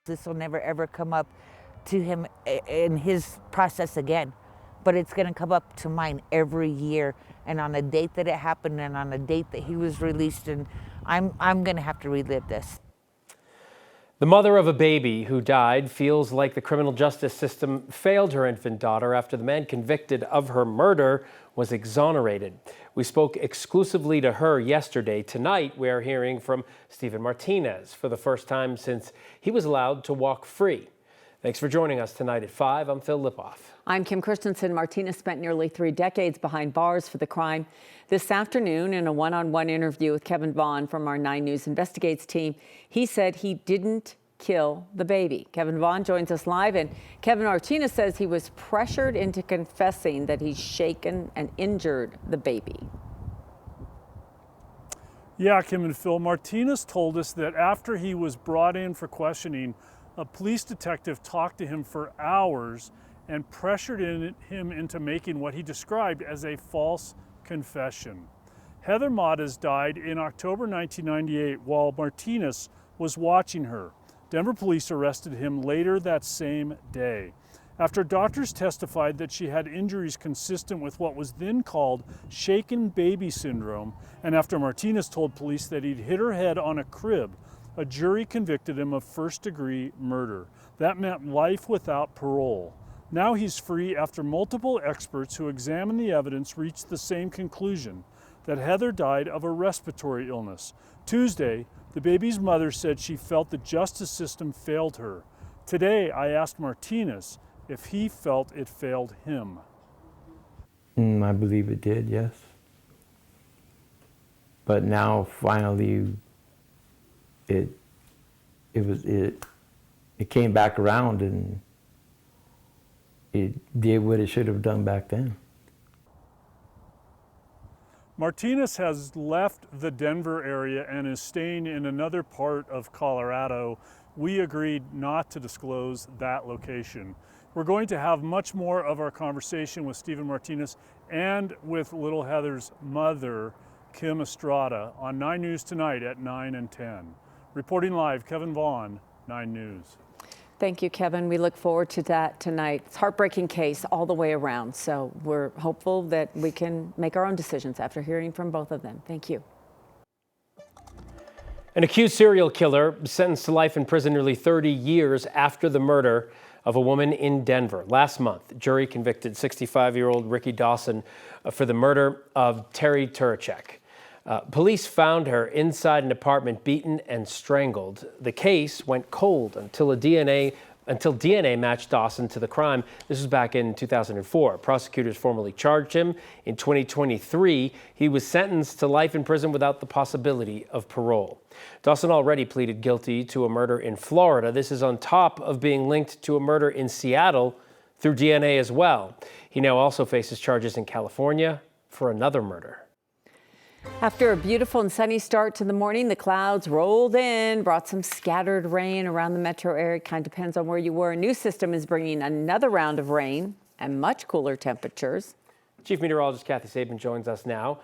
This will never ever come up to him in his process again, but it's going to come up to mine every year, and on the date that it happened and on the date that he was released, and I'm going to have to relive this. The mother of a baby who died feels like the criminal justice system failed her infant daughter after the man convicted of her murder was exonerated. We spoke exclusively to her yesterday. Tonight, we are hearing from Stephen Martinez for the first time since he was allowed to walk free. Thanks for joining us tonight at 5. I'm Phil Lipoff. I'm Kim Christensen. Martinez spent nearly 3 decades behind bars for the crime. This afternoon, in a one-on-one interview with Kevin Vaughn from our 9 News Investigates team, he said he didn't kill the baby. Kevin Vaughn joins us live, and Kevin, Martinez says he was pressured into confessing that he's shaken and injured the baby. Yeah, Kim and Phil, Martinez told us that after he was brought in for questioning, a police detective talked to him for hours and pressured him into making what he described as a false confession. Heather Martinez died in October 1998 while Martinez was watching her. Denver police arrested him later that same day. After doctors testified that she had injuries consistent with what was then called shaken baby syndrome, and after Martinez told police that he'd hit her head on a crib, a jury convicted him of first-degree murder. That meant life without parole. Now he's free after multiple experts who examined the evidence reached the same conclusion, that Heather died of a respiratory illness. Tuesday, the baby's mother said she felt the justice system failed her. Today, I asked Martinez if he felt it failed him. I believe it did, yes. But now, finally, it came back around and it did what it should have done back then. Martinez has left the Denver area and is staying in another part of Colorado. We agreed not to disclose that location. We're going to have much more of our conversation with Stephen Martinez and with little Heather's mother, Kim Estrada, on 9 News tonight at 9 and 10. Reporting live, Kevin Vaughn, 9 News. Thank you, Kevin. We look forward to that tonight. It's a heartbreaking case all the way around, so we're hopeful that we can make our own decisions after hearing from both of them. Thank you. An accused serial killer sentenced to life in prison nearly 30 years after the murder of a woman in Denver. Last month, jury convicted 65-year-old Ricky Dawson for the murder of Terry Turacek. Police found her inside an apartment, beaten and strangled. The case went cold until DNA matched Dawson to the crime. This was back in 2004. Prosecutors formally charged him. In 2023, he was sentenced to life in prison without the possibility of parole. Dawson already pleaded guilty to a murder in Florida. This is on top of being linked to a murder in Seattle through DNA as well. He now also faces charges in California for another murder. After a beautiful and sunny start to the morning, the clouds rolled in, brought some scattered rain around the metro area. Kind of depends on where you were. A new system is bringing another round of rain and much cooler temperatures. Chief Meteorologist Kathy Sabin joins us now.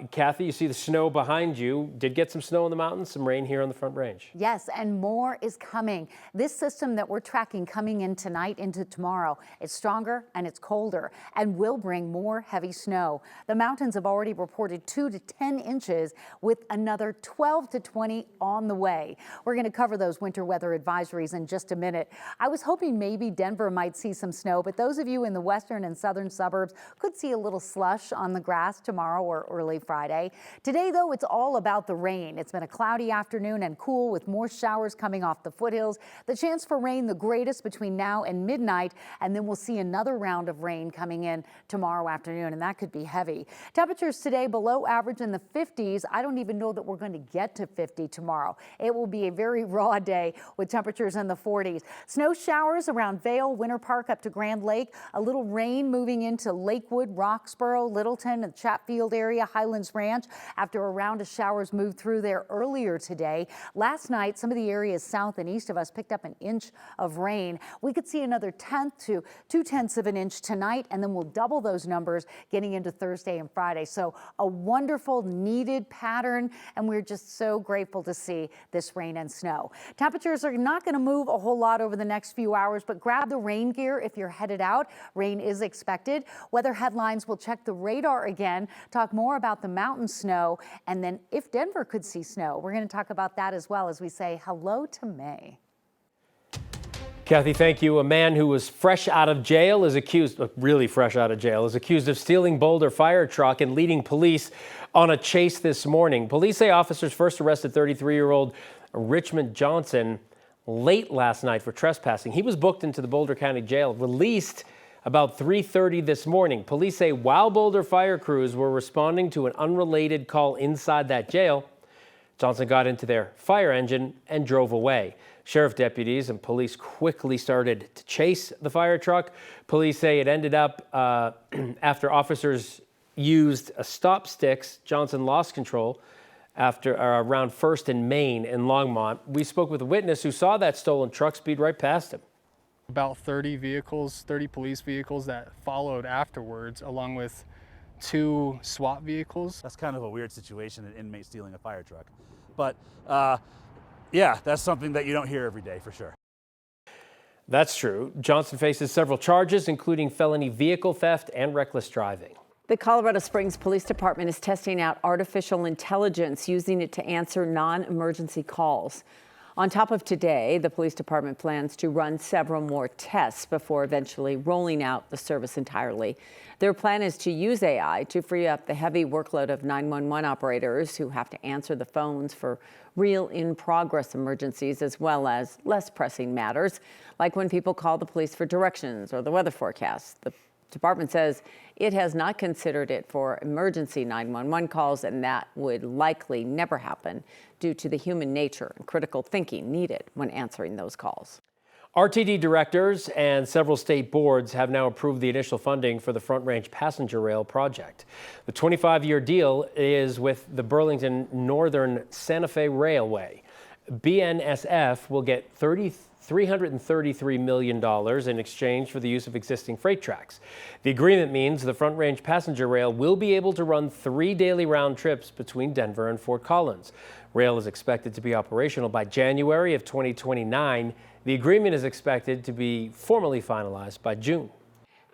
Kathy, you see the snow behind you. Did get some snow in the mountains, some rain here on the Front Range. Yes, and more is coming. This system that we're tracking coming in tonight into tomorrow, it's stronger and it's colder and will bring more heavy snow. The mountains have already reported 2 to 10 inches with another 12 to 20 on the way. We're going to cover those winter weather advisories in just a minute. I was hoping maybe Denver might see some snow, but those of you in the western and southern suburbs could see a little slush on the grass tomorrow or early Friday. Today, though, it's all about the rain. It's been a cloudy afternoon and cool with more showers coming off the foothills. The chance for rain the greatest between now and midnight, and then we'll see another round of rain coming in tomorrow afternoon, and that could be heavy. Temperatures today below average in the 50s. I don't even know that we're going to get to 50 tomorrow. It will be a very raw day with temperatures in the 40s. Snow showers around Vail, Winter Park up to Grand Lake. A little rain moving into Lakewood, Roxborough, Littleton, and Chatfield area. Highlands Ranch after a round of showers moved through there earlier today. Last night, some of the areas south and east of us picked up an inch of rain. We could see another 1/10 to 2/10 of an inch tonight, and then we'll double those numbers getting into Thursday and Friday. So a wonderful, needed pattern, and we're just so grateful to see this rain and snow. Temperatures are not going to move a whole lot over the next few hours, but grab the rain gear if you're headed out. Rain is expected. Weather headlines will check the radar again, talk more about the mountain snow, and then if Denver could see snow. We're going to talk about that as well as we say hello to May. Kathy, thank you. A man who was fresh out of jail is accused, really fresh out of jail, is accused of stealing Boulder fire truck and leading police on a chase this morning. Police say officers first arrested 33-year-old Richmond Johnson late last night for trespassing. He was booked into the Boulder County Jail, released about 3:30 this morning. Police say while Boulder fire crews were responding to an unrelated call inside that jail, Johnson got into their fire engine and drove away. Sheriff deputies and police quickly started to chase the fire truck. Police say it ended up after officers used stop sticks. Johnson lost control after around 1st and Main in Longmont. We spoke with a witness who saw that stolen truck speed right past him. About 30 vehicles, 30 police vehicles that followed afterwards, along with 2 SWAT vehicles. That's kind of a weird situation, an inmate stealing a fire truck. But yeah, that's something that you don't hear every day for sure. That's true. Johnson faces several charges, including felony vehicle theft and reckless driving. The Colorado Springs Police Department is testing out artificial intelligence, using it to answer non-emergency calls. On top of today, the police department plans to run several more tests before eventually rolling out the service entirely. Their plan is to use AI to free up the heavy workload of 911 operators who have to answer the phones for real in-progress emergencies, as well as less pressing matters, like when people call the police for directions or the weather forecast. The department says it has not considered it for emergency 911 calls, and that would likely never happen due to the human nature and critical thinking needed when answering those calls. RTD directors and several state boards have now approved the initial funding for the Front Range passenger rail project. The 25-year deal is with the Burlington Northern Santa Fe Railway. BNSF will get $333 million in exchange for the use of existing freight tracks. The agreement means the Front Range passenger rail will be able to run 3 daily round trips between Denver and Fort Collins. Rail is expected to be operational by January of 2029. The agreement is expected to be formally finalized by June.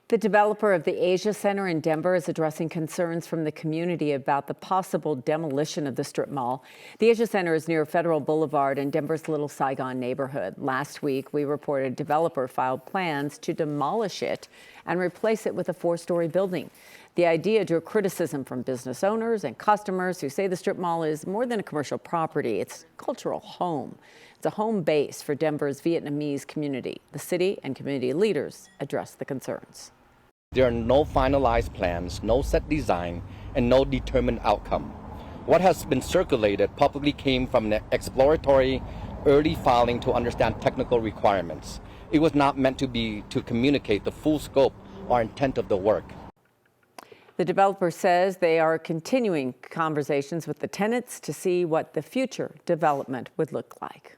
The developer of the Asia Center in Denver is addressing concerns from the community about the possible demolition of the strip mall. The Asia Center is near Federal Boulevard in Denver's Little Saigon neighborhood. Last week, we reported developer filed plans to demolish it and replace it with a 4-story building. The idea drew criticism from business owners and customers who say the strip mall is more than a commercial property. It's a cultural home. It's a home base for Denver's Vietnamese community. The city and community leaders addressed the concerns. There are no finalized plans, no set design, and no determined outcome. What has been circulated publicly came from an exploratory early filing to understand technical requirements. It was not meant to communicate the full scope or intent of the work. The developer says they are continuing conversations with the tenants to see what the future development would look like.